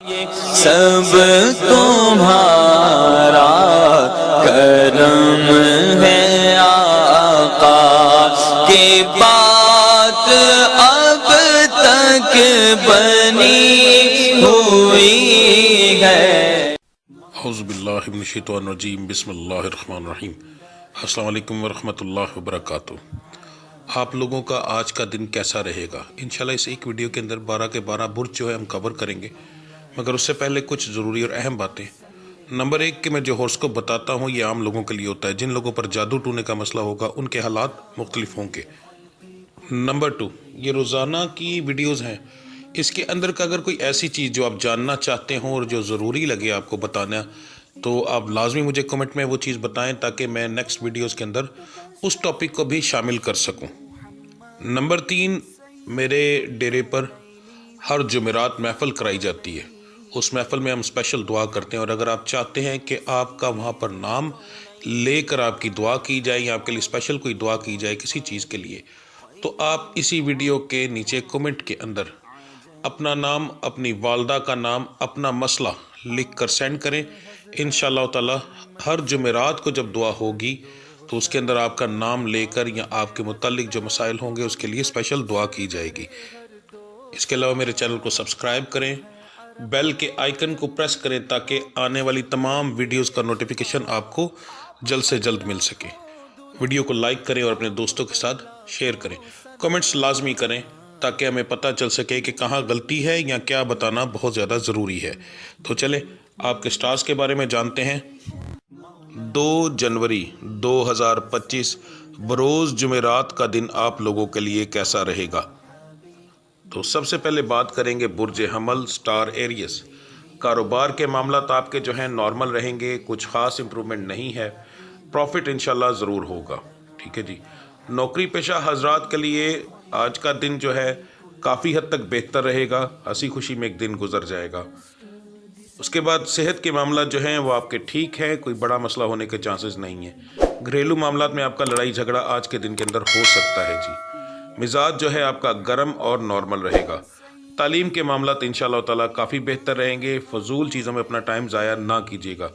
سب تمہارا کرم ہے آقا کی بات اب تک بنی ہوئی ہے۔ اعوذ باللہ من الشیطان الرجیم، بسم اللہ الرحمن الرحیم۔ السلام علیکم ورحمۃ اللہ وبرکاتہ۔ آپ لوگوں کا آج کا دن کیسا رہے گا؟ انشاءاللہ اس ایک ویڈیو کے اندر 12 کے 12 برج جو ہے ہم کور کریں گے، مگر اس سے پہلے کچھ ضروری اور اہم باتیں۔ نمبر 1 کہ میں جو ہورسکوپ بتاتا ہوں یہ عام لوگوں کے لیے ہوتا ہے، جن لوگوں پر جادو ٹونے کا مسئلہ ہوگا ان کے حالات مختلف ہوں گے۔ نمبر 2 یہ روزانہ کی ویڈیوز ہیں، اس کے اندر کا اگر کوئی ایسی چیز جو آپ جاننا چاہتے ہوں اور جو ضروری لگے آپ کو بتانا، تو آپ لازمی مجھے کمنٹ میں وہ چیز بتائیں تاکہ میں نیکسٹ ویڈیوز کے اندر اس ٹاپک کو بھی شامل کر سکوں۔ نمبر 3 میرے ڈیرے پر ہر جمعرات محفل کرائی جاتی ہے، اس محفل میں ہم اسپیشل دعا کرتے ہیں، اور اگر آپ چاہتے ہیں کہ آپ کا وہاں پر نام لے کر آپ کی دعا کی جائے یا آپ کے لیے اسپیشل کوئی دعا کی جائے کسی چیز کے لیے، تو آپ اسی ویڈیو کے نیچے کمنٹ کے اندر اپنا نام، اپنی والدہ کا نام، اپنا مسئلہ لکھ کر سینڈ کریں۔ انشاءاللہ تعالی ہر جمعرات کو جب دعا ہوگی تو اس کے اندر آپ کا نام لے کر یا آپ کے متعلق جو مسائل ہوں گے اس کے لیے اسپیشل دعا کی جائے گی۔ اس کے علاوہ میرے چینل کو سبسکرائب کریں، بیل کے آئیکن کو پریس کریں تاکہ آنے والی تمام ویڈیوز کا نوٹیفیکیشن آپ کو جلد سے جلد مل سکے۔ ویڈیو کو لائک کریں اور اپنے دوستوں کے ساتھ شیئر کریں۔ کمنٹس لازمی کریں تاکہ ہمیں پتہ چل سکے کہ کہاں غلطی ہے یا کیا بتانا بہت زیادہ ضروری ہے۔ تو چلیں آپ کے سٹارز کے بارے میں جانتے ہیں۔ 2 جنوری 2025 بروز جمعرات کا دن آپ لوگوں کے لیے کیسا رہے گا؟ تو سب سے پہلے بات کریں گے برج حمل سٹار ایریس۔ کاروبار کے معاملات آپ کے جو ہیں نارمل رہیں گے، کچھ خاص امپرومنٹ نہیں ہے، پروفٹ انشاءاللہ ضرور ہوگا، ٹھیک ہے جی۔ نوکری پیشہ حضرات کے لیے آج کا دن جو ہے کافی حد تک بہتر رہے گا، ہنسی خوشی میں ایک دن گزر جائے گا۔ اس کے بعد صحت کے معاملات جو ہیں وہ آپ کے ٹھیک ہیں، کوئی بڑا مسئلہ ہونے کے چانسز نہیں ہیں۔ گھریلو معاملات میں آپ کا لڑائی جھگڑا آج کے دن کے اندر ہو سکتا ہے جی۔ مزاج جو ہے آپ کا گرم اور نارمل رہے گا۔ تعلیم کے معاملات انشاءاللہ تعالیٰ کافی بہتر رہیں گے، فضول چیزوں میں اپنا ٹائم ضائع نہ کیجیے گا۔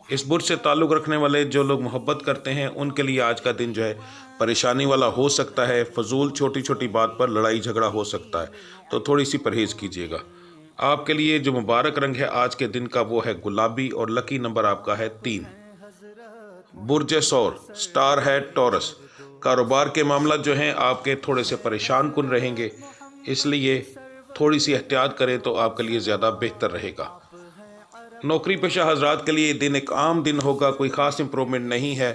اس برج سے تعلق رکھنے والے جو لوگ محبت کرتے ہیں ان کے لیے آج کا دن جو ہے پریشانی والا ہو سکتا ہے، فضول چھوٹی چھوٹی بات پر لڑائی جھگڑا ہو سکتا ہے، تو تھوڑی سی پرہیز کیجیے گا۔ آپ کے لیے جو مبارک رنگ ہے آج کے دن کا وہ ہے گلابی، اور لکی نمبر آپ کا ہے 3۔ برج ثور سٹار ہے ٹورس۔ کاروبار کے معاملات جو ہیں آپ کے تھوڑے سے پریشان کن رہیں گے، اس لیے تھوڑی سی احتیاط کریں تو آپ کے لیے زیادہ بہتر رہے گا۔ نوکری پیشہ حضرات کے لیے دن ایک عام دن ہوگا، کوئی خاص امپرومنٹ نہیں ہے،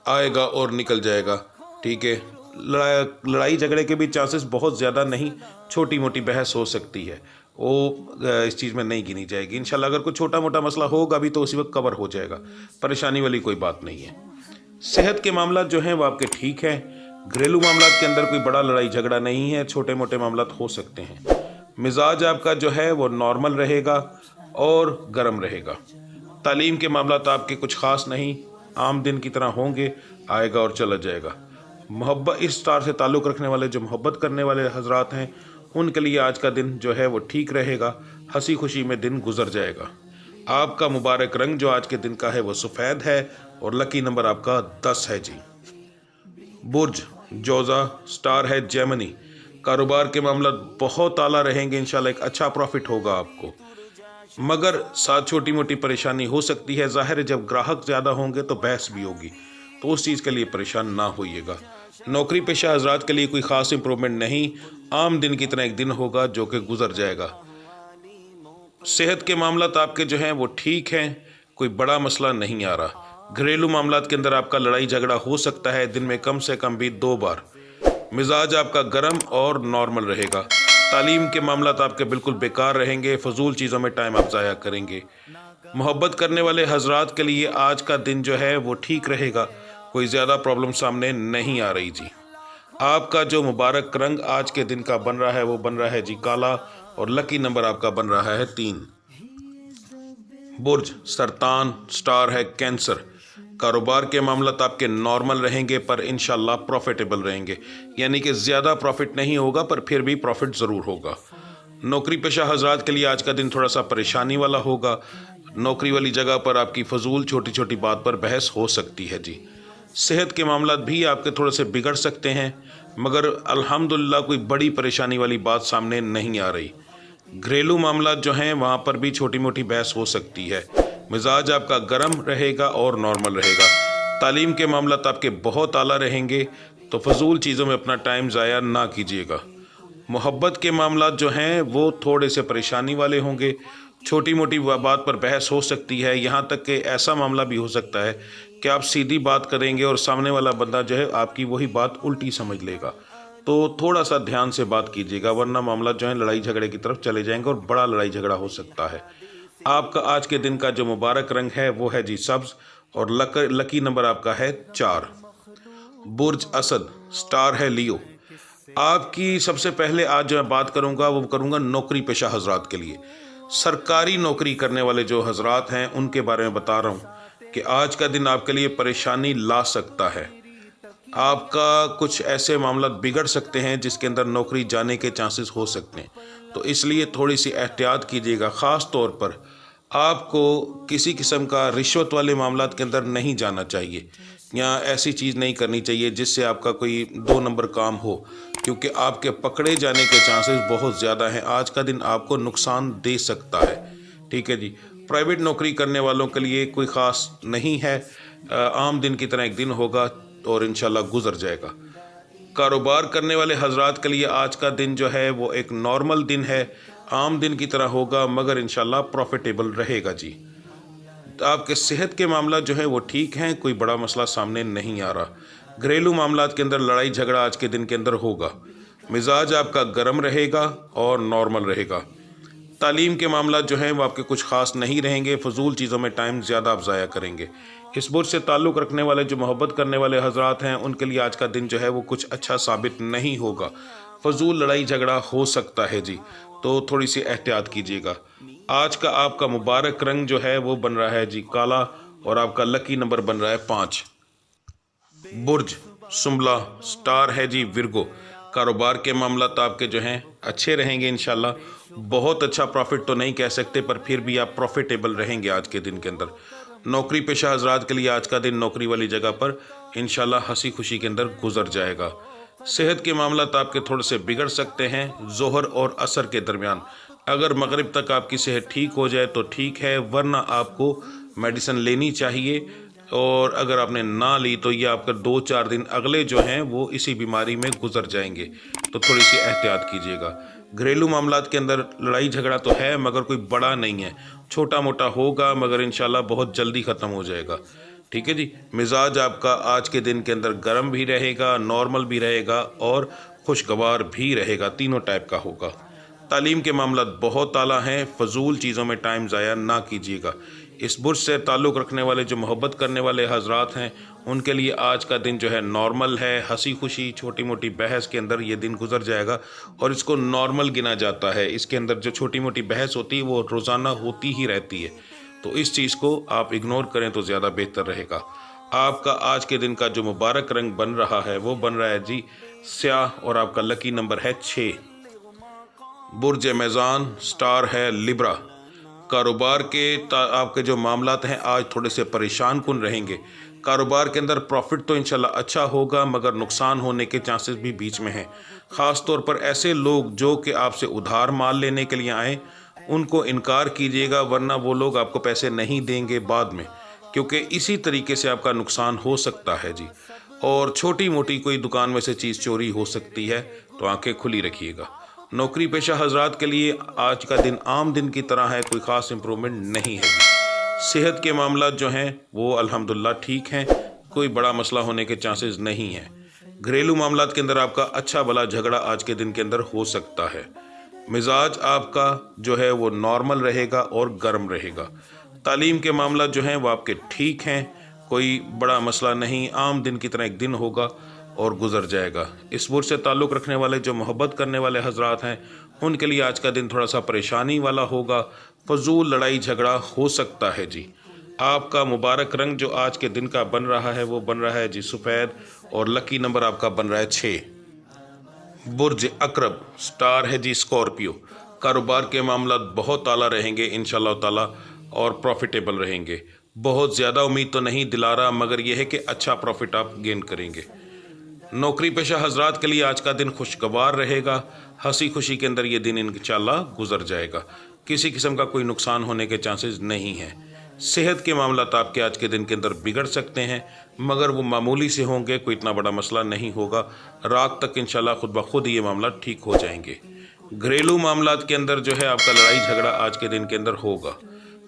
آئے گا اور نکل جائے گا، ٹھیک ہے۔ لڑائی جھگڑے کے بھی چانسز بہت زیادہ نہیں، چھوٹی موٹی بحث ہو سکتی ہے، وہ اس چیز میں نہیں گنی جائے گی۔ انشاءاللہ اگر کوئی چھوٹا موٹا مسئلہ ہوگا بھی تو اسی وقت کور ہو جائے گا، پریشانی والی کوئی بات نہیں ہے۔ صحت کے معاملات جو ہیں وہ آپ کے ٹھیک ہیں۔ گھریلو معاملات کے اندر کوئی بڑا لڑائی جھگڑا نہیں ہے، چھوٹے موٹے معاملات ہو سکتے ہیں۔ مزاج آپ کا جو ہے وہ نارمل رہے گا اور گرم رہے گا۔ تعلیم کے معاملات آپ کے کچھ خاص نہیں، عام دن کی طرح ہوں گے، آئے گا اور چلا جائے گا۔ محبت اس سٹار سے تعلق رکھنے والے جو محبت کرنے والے حضرات ہیں ان کے لیے آج کا دن جو ہے وہ ٹھیک رہے گا، ہنسی خوشی میں دن گزر جائے گا۔ آپ کا مبارک رنگ جو آج کے دن کا ہے وہ سفید ہے، اور لکی نمبر آپ کا 10 ہے جی۔ برج جوزا سٹار ہے جیمنی۔ کاروبار کے معاملات بہت اعلیٰ رہیں گے، انشاءاللہ ایک اچھا پروفٹ ہوگا آپ کو، مگر ساتھ چھوٹی موٹی پریشانی ہو سکتی ہے۔ ظاہر ہے جب گراہک زیادہ ہوں گے تو بحث بھی ہوگی، تو اس چیز کے لیے پریشان نہ ہوئیے گا۔ نوکری پیشہ حضرات کے لیے کوئی خاص امپرومنٹ نہیں، عام دن کی طرح ایک دن ہوگا جو کہ گزر جائے گا۔ صحت کے معاملات آپ کے جو ہیں وہ ٹھیک ہیں، کوئی بڑا مسئلہ نہیں آ رہا۔ گھریلو معاملات کے اندر آپ کا لڑائی جھگڑا ہو سکتا ہے، دن میں کم سے کم بھی 2 بار۔ مزاج آپ کا گرم اور نارمل رہے گا۔ تعلیم کے معاملات آپ کے بالکل بیکار رہیں گے، فضول چیزوں میں ٹائم آپ ضائع کریں گے۔ محبت کرنے والے حضرات کے لیے آج کا دن جو ہے وہ ٹھیک رہے گا، کوئی زیادہ پرابلم سامنے نہیں آ رہی جی۔ آپ کا جو مبارک رنگ آج کے دن کا بن رہا ہے وہ بن رہا ہے جی کالا، اور لکی نمبر آپ کا بن رہا ہے 3۔ برج سرطان سٹار ہے کینسر۔ کاروبار کے معاملات آپ کے نارمل رہیں گے پر انشاءاللہ پروفیٹیبل رہیں گے، یعنی کہ زیادہ پروفٹ نہیں ہوگا پر پھر بھی پروفٹ ضرور ہوگا۔ नौकरी पेशा हजरात के लिए आज का दिन थोड़ा सा परेशानी वाला होगा। नौकरी वाली जगह पर आपकी फजूल छोटी छोटी बात पर बहस हो सकती है जी। सेहत के मामला भी आपके थोड़े से बिगड़ सकते हैं, मगर अल्हम्दुलिल्लाह कोई बड़ी परेशानी वाली बात सामने नहीं आ रही। घरेलू मामला जो हैं वहाँ पर भी छोटी मोटी बहस हो सकती है। मिजाज आपका गर्म रहेगा और नॉर्मल रहेगा। तालीम के मामला आपके बहुत आला रहेंगे, तो फजूल चीज़ों में अपना टाइम ज़ाया ना कीजिएगा। मोहब्बत के मामला जो हैं वो थोड़े से परेशानी वाले होंगे। छोटी मोटी बात पर बहस हो सकती है, यहाँ तक कि ऐसा मामला भी हो सकता है कि आप सीधी बात करेंगे और सामने वाला बंदा जो है आपकी वही बात उल्टी समझ लेगा। तो थोड़ा सा ध्यान से बात कीजिएगा, वरना मामला जो है लड़ाई झगड़े की तरफ चले जाएंगे और बड़ा लड़ाई झगड़ा हो सकता है। आपका आज के दिन का जो मुबारक रंग है वो है जी सब्ज़, और लकी नंबर आपका है 4। बुर्ज असद, स्टार है लियो। आपकी सबसे पहले आज जो मैं बात करूंगा वो करूंगा नौकरी पेशा हजरात के लिए। सरकारी नौकरी करने वाले जो हजरात हैं उनके बारे में बता रहा हूं कि आज का दिन आपके लिए परेशानी ला सकता है। आपका कुछ ऐसे मामला बिगड़ सकते हैं जिसके अंदर नौकरी जाने के चांसेस हो सकते हैं, तो इसलिए थोड़ी सी एहतियात कीजिएगा। ख़ास तौर पर आपको किसी किस्म का रिश्वत वाले मामलात के अंदर नहीं जाना चाहिए, या ऐसी चीज़ नहीं करनी चाहिए जिससे आपका कोई 2 नंबर काम हो, क्योंकि आपके पकड़े जाने के चांसेस बहुत ज़्यादा हैं। आज का दिन आपको नुकसान दे सकता है, ठीक है जी। प्राइवेट नौकरी करने वालों के लिए कोई ख़ास नहीं है, आम दिन की तरह एक दिन होगा और इंशाल्लाह गुजर जाएगा। कारोबार करने वाले हजरात के लिए आज का दिन जो है वो एक नॉर्मल दिन है, आम दिन की तरह होगा, मगर इंशाल्लाह प्रॉफिटेबल रहेगा जी। आपके सेहत के मामला जो है वो ठीक हैं, कोई बड़ा मसला सामने नहीं आ रहा। घरेलू मामलात के अंदर लड़ाई झगड़ा आज के दिन के अंदर होगा। मिजाज आपका गर्म रहेगा और नॉर्मल रहेगा। तालीम के मामला जो हैं वो आपके कुछ ख़ास नहीं रहेंगे, फजूल चीज़ों में टाइम ज़्यादा आप ज़ाया करेंगे। इस बुर्ज से ताल्लुक़ रखने वाले जो मोहब्बत करने वाले हजरात हैं उनके लिए आज का दिन जो है वो कुछ अच्छा साबित नहीं होगा। फजूल लड़ाई झगड़ा हो सकता है जी, तो थोड़ी सी एहतियात कीजिएगा। आज का आपका मुबारक रंग जो है वो बन रहा है जी काला, और आपका लकी नंबर बन रहा है 5। बुर्ज सुम्बला, स्टार है जी विरगो। कारोबार के मामला तो आपके जो हैं अच्छे रहेंगे इंशाल्लाह। बहुत अच्छा प्रॉफिट तो नहीं कह सकते, पर फिर भी आप प्रॉफिटेबल रहेंगे आज के दिन के अंदर। नौकरी पेशा हजरात के लिए आज का दिन नौकरी वाली जगह पर इंशाल्लाह हंसी खुशी के अंदर गुजर जाएगा। सेहत के मामला तो आपके थोड़े से बिगड़ सकते हैं जोहर और असर के दरमियान। अगर मगरिब तक आपकी सेहत ठीक हो जाए तो ठीक है, वरना आपको मेडिसिन लेनी चाहिए, और अगर आपने ना ली तो ये आपका 2-4 दिन अगले जो हैं वो इसी बीमारी में गुजर जाएंगे, तो थोड़ी सी एहतियात कीजिएगा। घरेलू मामलात के अंदर लड़ाई झगड़ा तो है, मगर कोई बड़ा नहीं है, छोटा मोटा होगा, मगर इंशाल्लाह बहुत जल्दी ख़त्म हो जाएगा, ठीक है जी। मिजाज आपका आज के दिन के अंदर गर्म भी रहेगा, नॉर्मल भी रहेगा और खुशगवार भी रहेगा, तीनों टाइप का होगा। तालीम के मामला बहुत आला हैं, फजूल चीज़ों में टाइम ज़ाया ना कीजिएगा। इस बुर्ज से ताल्लुक़ रखने वाले जो मोहब्बत करने वाले हजरात हैं उनके लिए आज का दिन जो है नॉर्मल है। हंसी खुशी छोटी मोटी बहस के अंदर ये दिन गुजर जाएगा, और इसको नॉर्मल गिना जाता है। इसके अंदर जो छोटी मोटी बहस होती है वो रोज़ाना होती ही रहती है, तो इस चीज़ को आप इग्नोर करें तो ज़्यादा बेहतर रहेगा। आपका आज के दिन का जो मुबारक रंग बन रहा है वो बन रहा है जी स्याह, और आपका लकी नंबर है 6। बुर्ज मैज़ान, स्टार है लिब्रा। कारोबार के आपके जो मामलात हैं आज थोड़े से परेशान कुन रहेंगे। कारोबार के अंदर प्रॉफिट तो इंशाल्लाह अच्छा होगा, मगर नुकसान होने के चांसेस भी बीच में हैं। ख़ास तौर पर ऐसे लोग जो कि आपसे उधार माल लेने के लिए आएँ उनको इनकार कीजिएगा, वरना वो लोग आपको पैसे नहीं देंगे बाद में, क्योंकि इसी तरीके से आपका नुकसान हो सकता है जी। और छोटी मोटी कोई दुकान में से चीज़ चोरी हो सकती है, तो आंखें खुली रखिएगा। नौकरी पेशा हजरात के लिए आज का दिन आम दिन की तरह है, कोई ख़ास इम्प्रूवमेंट नहीं है जी। सेहत के मामला जो हैं वो अल्हम्दुलिल्लाह ठीक हैं, कोई बड़ा मसला होने के चांसेस नहीं हैं। घरेलू मामलात के अंदर आपका अच्छा भला झगड़ा आज के दिन के अंदर हो सकता है। मिजाज आपका जो है वो नॉर्मल रहेगा और गर्म रहेगा। तालीम के मामला जो हैं वो आपके ठीक हैं, कोई बड़ा मसला नहीं, आम दिन की तरह एक दिन होगा और गुजर जाएगा। इस बुर्ज से ताल्लुक़ रखने वाले जो मोहब्बत करने वाले हजरात हैं उनके लिए आज का दिन थोड़ा सा परेशानी वाला होगा, फजूल लड़ाई झगड़ा हो सकता है जी। आपका मुबारक रंग जो आज के दिन का बन रहा है वो बन रहा है जी सफ़ेद, और लकी नंबर आपका बन रहा है 6। बुर्ज अकरब, स्टार है जी स्कॉर्पियो। कारोबार के मामला बहुत आला रहेंगे इंशाअल्लाह ताला और प्रॉफिटेबल रहेंगे। बहुत ज़्यादा उम्मीद तो नहीं दिला रहा, मगर यह है कि अच्छा प्रॉफिट आप गेन करेंगे। नौकरी पेशा हजरात के लिए आज का दिन खुशगवार रहेगा। हंसी खुशी के अंदर ये दिन इंशाअल्लाह गुजर जाएगा। किसी किस्म का कोई नुकसान होने के चांसेस नहीं हैं। सेहत के मामला तो आपके आज के दिन के अंदर बिगड़ सकते हैं, मगर वो मामूली से होंगे, कोई इतना बड़ा मसला नहीं होगा। रात तक इंशाल्लाह खुद ब खुद ये मामला ठीक हो जाएंगे। घरेलू मामलात के अंदर जो है आपका लड़ाई झगड़ा आज के दिन के अंदर होगा।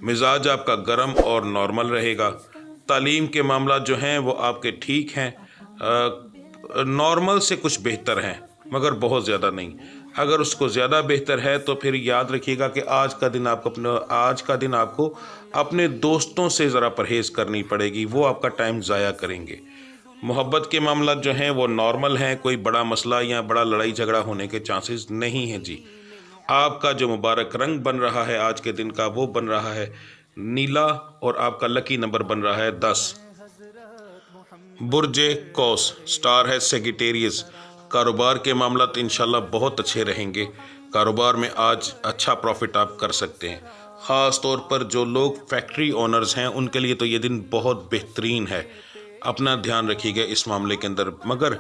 मिजाज आपका गर्म और नॉर्मल रहेगा। तालीम के मामला जो हैं वो आपके ठीक हैं, नॉर्मल से कुछ बेहतर हैं, मगर बहुत ज़्यादा नहीं। अगर उसको ज़्यादा बेहतर है तो फिर याद रखिएगा कि आज का दिन आपको अपने दोस्तों से ज़रा परहेज़ करनी पड़ेगी, वो आपका टाइम ज़ाया करेंगे। मोहब्बत के मामला जो हैं वो नॉर्मल हैं, कोई बड़ा मसला या बड़ा लड़ाई झगड़ा होने के चांसेस नहीं हैं जी। आपका जो मुबारक रंग बन रहा है आज के दिन का, वो बन रहा है नीला, और आपका लकी नंबर बन रहा है 10। बुर्जे कौस, स्टार है सेगिटेरियस। कारोबार के मामला तो इंशाल्लाह बहुत अच्छे रहेंगे। कारोबार में आज अच्छा प्रॉफिट आप कर सकते हैं। ख़ास तौर पर जो लोग फैक्ट्री ओनर्स हैं उनके लिए तो ये दिन बहुत बेहतरीन है। अपना ध्यान रखिएगा इस मामले के अंदर। मगर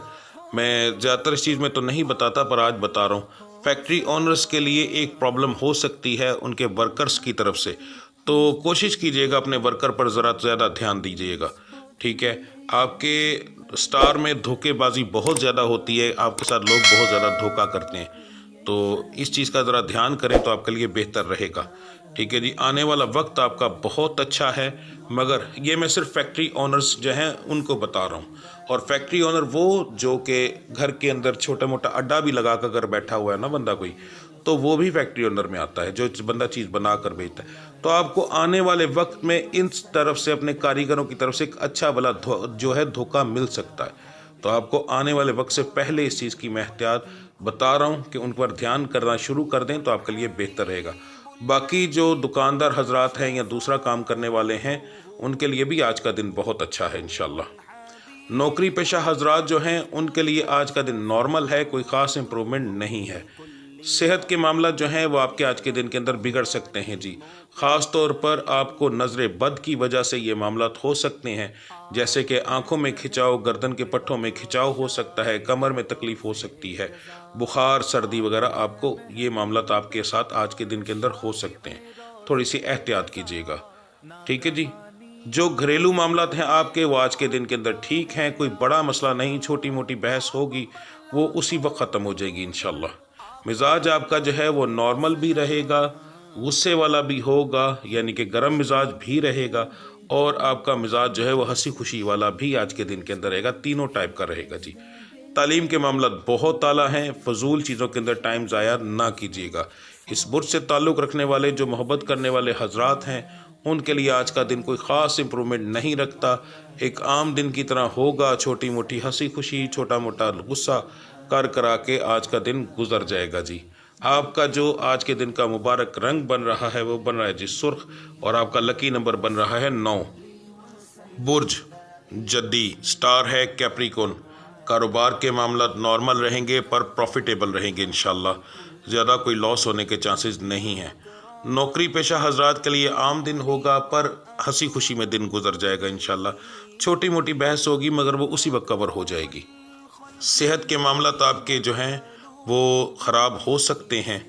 मैं ज़्यादातर इस चीज़ में तो नहीं बताता, पर आज बता रहा हूँ। फैक्ट्री ओनर्स के लिए एक प्रॉब्लम हो सकती है उनके वर्कर्स की तरफ से, तो कोशिश कीजिएगा अपने वर्कर पर ज़रा ज़्यादा ध्यान दीजिएगा, ठीक है। आपके स्टार में धोखेबाजी बहुत ज़्यादा होती है, आपके साथ लोग बहुत ज़्यादा धोखा करते हैं, तो इस चीज़ का ज़रा ध्यान करें तो आपके लिए बेहतर रहेगा, ठीक है जी। आने वाला वक्त आपका बहुत अच्छा है, मगर ये मैं सिर्फ फैक्ट्री ओनर्स जो हैं उनको बता रहा हूँ। और फैक्ट्री ओनर वो जो कि घर के अंदर छोटा मोटा अड्डा भी लगा कर अगर बैठा हुआ है ना बंदा कोई, तो वो भी फैक्ट्री ओनर में आता है, जो बंदा चीज़ बना कर बेचता है। तो आपको आने वाले वक्त में इन तरफ से अपने कारीगरों की तरफ से एक अच्छा भला जो है धोखा मिल सकता है। तो आपको आने वाले वक्त से पहले इस चीज़ की मैं एहतियात बता रहा हूँ कि उन पर ध्यान करना शुरू कर दें तो आपके लिए बेहतर रहेगा। बाकी जो दुकानदार हजरात हैं या दूसरा काम करने वाले हैं, उनके लिए भी आज का दिन बहुत अच्छा है इंशाल्लाह। नौकरी पेशा हजरात जो हैं उनके लिए आज का दिन नॉर्मल है, कोई ख़ास इम्प्रूवमेंट नहीं है। सेहत के मामला जो हैं वो आपके आज के दिन के अंदर बिगड़ सकते हैं जी। ख़ास तौर पर आपको नज़र बद की वजह से ये मामला हो सकते हैं, जैसे कि आंखों में खिंचाव, गर्दन के पट्टों में खिंचाव हो सकता है, कमर में तकलीफ़ हो सकती है, बुखार सर्दी वगैरह, आपको ये मामला आपके साथ आज के दिन के अंदर हो सकते हैं। थोड़ी सी एहतियात कीजिएगा, ठीक है जी। जो घरेलू मामलात हैं आपके, वो आज के दिन के अंदर ठीक हैं, कोई बड़ा मसला नहीं, छोटी मोटी बहस होगी वो उसी वक्त ख़त्म हो जाएगी इंशाल्लाह। मिजाज आपका जो है वो नॉर्मल भी रहेगा, गुस्से वाला भी होगा, यानी कि गर्म मिजाज भी रहेगा, और आपका मिजाज जो है वो हंसी खुशी वाला भी आज के दिन के अंदर रहेगा, तीनों टाइप का रहेगा जी। तालीम के मामला बहुत आला हैं, फजूल चीज़ों के अंदर टाइम ज़ाया ना कीजिएगा। इस बुर्ज से ताल्लुक़ रखने वाले जो मोहब्बत करने वाले हजरात हैं उनके लिए आज का दिन कोई ख़ास इम्प्रूवमेंट नहीं रखता, एक आम दिन की तरह होगा। छोटी मोटी हंसी खुशी, छोटा मोटा गुस्सा कर करा के आज का दिन गुजर जाएगा जी। आपका जो आज के दिन का मुबारक रंग बन रहा है वो बन रहा है जी सुर्ख, और आपका लकी नंबर बन रहा है 9। बुर्ज जद्दी, स्टार है कैप्रिकॉर्न। कारोबार के मामला नॉर्मल रहेंगे पर प्रॉफिटेबल रहेंगे इंशाल्लाह, ज़्यादा कोई लॉस होने के चांसेस नहीं हैं। नौकरी पेशा हजरात के लिए आम दिन होगा, पर हंसी खुशी में दिन गुजर जाएगा इंशाल्लाह। छोटी मोटी बहस होगी मगर वो उसी वक्त कवर हो जाएगी। सेहत के मामला तो आपके जो हैं वो ख़राब हो सकते हैं,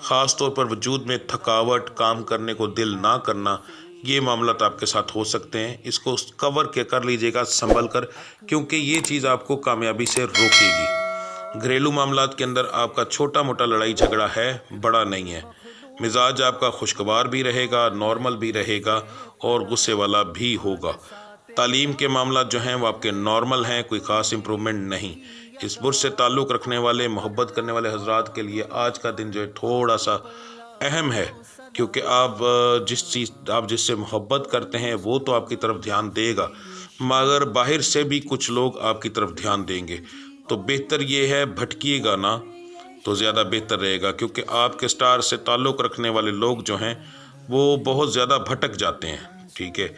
ख़ास तौर पर वजूद में थकावट, काम करने को दिल ना करना, ये मामला तो आपके साथ हो सकते हैं। इसको कवर कर लीजिएगा संभल कर, क्योंकि ये चीज़ आपको कामयाबी से रोकेगी। घरेलू मामलात के अंदर आपका छोटा मोटा लड़ाई झगड़ा है, बड़ा नहीं है। मिजाज आपका खुशगवार भी रहेगा, नॉर्मल भी रहेगा, और गुस्से वाला भी होगा। तालीम के मामला जो हैं वो आपके नॉर्मल हैं, कोई ख़ास इम्प्रूवमेंट नहीं। इस बुर्ज से ताल्लुक़ रखने वाले, मोहब्बत करने वाले हजरात के लिए आज का दिन जो है थोड़ा सा अहम है, क्योंकि आप जिससे मोहब्बत करते हैं वो तो आपकी तरफ ध्यान देगा, मगर बाहर से भी कुछ लोग आपकी तरफ ध्यान देंगे। तो बेहतर ये है भटकिएगा ना तो ज़्यादा बेहतर रहेगा, क्योंकि आपके स्टार से ताल्लुक़ रखने वाले लोग जो हैं वो बहुत ज़्यादा भटक जाते हैं, ठीक है।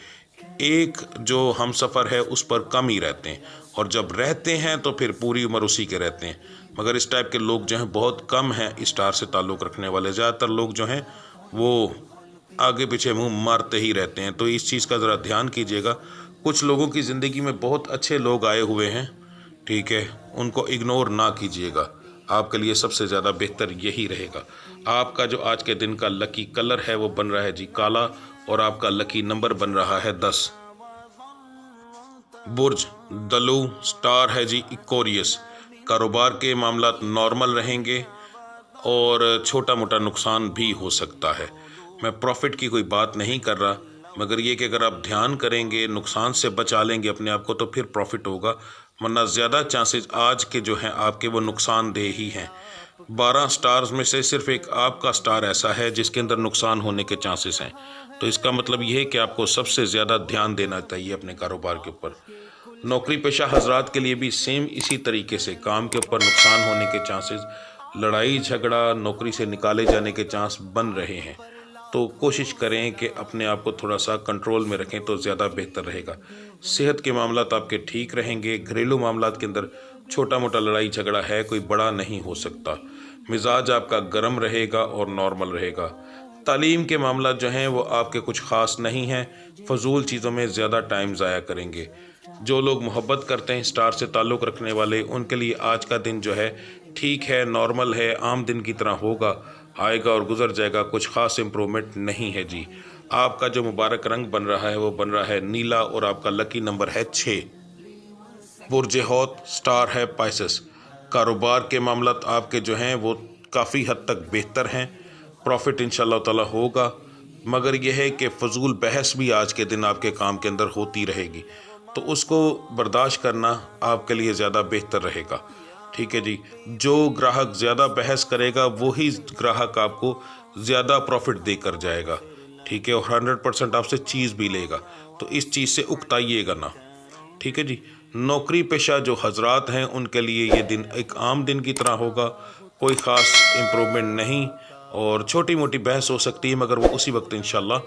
एक जो हम सफ़र है उस पर कम ही रहते हैं, और जब रहते हैं तो फिर पूरी उम्र उसी के रहते हैं। مگر اس ٹائپ کے لوگ جو ہیں بہت کم ہیں اسٹار سے تعلق رکھنے والے. زیادہ تر لوگ جو ہیں وہ آگے پیچھے منہ مارتے ہی رہتے ہیں. تو اس چیز کا ذرا دھیان کیجیے گا. کچھ لوگوں کی زندگی میں بہت اچھے لوگ آئے ہوئے ہیں, ٹھیک ہے, ان کو اگنور نہ کیجیے گا. آپ کے لیے سب سے زیادہ بہتر یہی رہے گا. آپ کا جو آج کے دن کا لکی کلر ہے وہ بن رہا ہے جی کالا, اور آپ کا لکی نمبر بن رہا ہے 10. برج دلو, سٹار ہے جی ایکوریس. کاروبار کے معاملات نارمل رہیں گے اور چھوٹا موٹا نقصان بھی ہو سکتا ہے. میں پروفٹ کی کوئی بات نہیں کر رہا, مگر یہ کہ اگر آپ دھیان کریں گے, نقصان سے بچا لیں گے اپنے آپ کو, تو پھر پروفٹ ہوگا. ورنہ زیادہ چانسز آج کے جو ہیں آپ کے وہ نقصان دہ ہی ہیں. 12 سٹارز میں سے صرف ایک آپ کا سٹار ایسا ہے جس کے اندر نقصان ہونے کے چانسز ہیں. تو اس کا مطلب یہ ہے کہ آپ کو سب سے زیادہ دھیان دینا چاہیے اپنے کاروبار کے اوپر. نوکری پیشہ حضرات کے لیے بھی سیم اسی طریقے سے کام کے اوپر نقصان ہونے کے چانسز, لڑائی جھگڑا, نوکری سے نکالے جانے کے چانس بن رہے ہیں. تو کوشش کریں کہ اپنے آپ کو تھوڑا سا کنٹرول میں رکھیں تو زیادہ بہتر رہے گا. صحت کے معاملات آپ کے ٹھیک رہیں گے. گھریلو معاملات کے اندر چھوٹا موٹا لڑائی جھگڑا ہے, کوئی بڑا نہیں ہو سکتا. مزاج آپ کا گرم رہے گا اور نارمل رہے گا. تعلیم کے معاملات جو ہیں وہ آپ کے کچھ خاص نہیں ہیں. فضول چیزوں میں زیادہ ٹائم ضائع کریں گے. جو لوگ محبت کرتے ہیں اسٹار سے تعلق رکھنے والے, ان کے لیے آج کا دن جو ہے ٹھیک ہے, نارمل ہے, عام دن کی طرح ہوگا, آئے گا اور گزر جائے گا. کچھ خاص امپرومنٹ نہیں ہے جی. آپ کا جو مبارک رنگ بن رہا ہے وہ بن رہا ہے نیلا, اور آپ کا لکی نمبر ہے 6. برج حوت, سٹار ہے پائسس. کاروبار کے معاملات آپ کے جو ہیں وہ کافی حد تک بہتر ہیں. پروفٹ انشاءاللہ تعالی ہوگا, مگر یہ ہے کہ فضول بحث بھی آج کے دن آپ کے کام کے اندر ہوتی رہے گی. تو اس کو برداشت کرنا آپ کے لیے زیادہ بہتر رہے گا. ٹھیک ہے جی. جو گراہک زیادہ بحث کرے گا وہی گراہک آپ کو زیادہ پروفٹ دے کر جائے گا. ٹھیک ہے, اور 100% آپ سے چیز بھی لے گا. تو اس چیز سے اکتائیے گا نہ. ٹھیک ہے جی. نوکری پیشہ جو حضرات ہیں ان کے لیے یہ دن ایک عام دن کی طرح ہوگا. کوئی خاص امپرومنٹ نہیں, اور چھوٹی موٹی بحث ہو سکتی ہے مگر وہ اسی وقت انشاءاللہ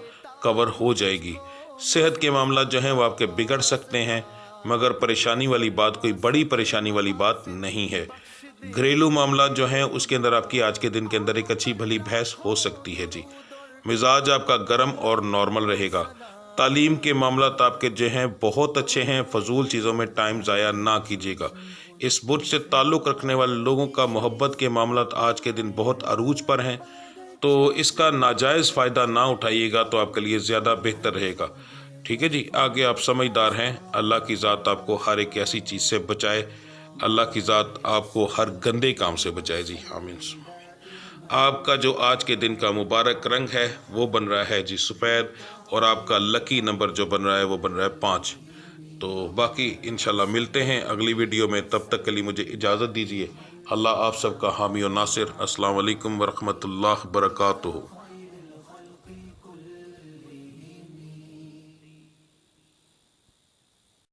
کور ہو جائے گی. صحت کے معاملات جو ہیں وہ آپ کے بگڑ سکتے ہیں, مگر پریشانی والی بات, کوئی بڑی پریشانی والی بات نہیں ہے. گھریلو معاملات جو ہیں اس کے اندر آپ کی آج کے دن کے اندر ایک اچھی بھلی بحث ہو سکتی ہے جی. مزاج آپ کا گرم اور نارمل رہے گا. تعلیم کے معاملات آپ کے جو ہیں بہت اچھے ہیں. فضول چیزوں میں ٹائم ضائع نہ کیجیے گا. اس برج سے تعلق رکھنے والے لوگوں کا محبت کے معاملات آج کے دن بہت عروج پر ہیں, تو اس کا ناجائز فائدہ نہ اٹھائیے گا تو آپ کے لیے زیادہ بہتر رہے گا. ٹھیک ہے جی. آگے آپ سمجھدار ہیں. اللہ کی ذات آپ کو ہر ایک ایسی چیز سے بچائے. اللہ کی ذات آپ کو ہر گندے کام سے بچائے جی. آمین. آپ کا جو آج کے دن کا مبارک رنگ ہے وہ بن رہا ہے جی سفید, اور آپ کا لکی نمبر جو بن رہا ہے وہ بن رہا ہے 5. تو باقی انشاءاللہ ملتے ہیں اگلی ویڈیو میں. تب تک کے لیے مجھے اجازت دیجیے. اللہ آپ سب کا حامی و ناصر. السلام علیکم ورحمۃ اللہ وبرکاتہ.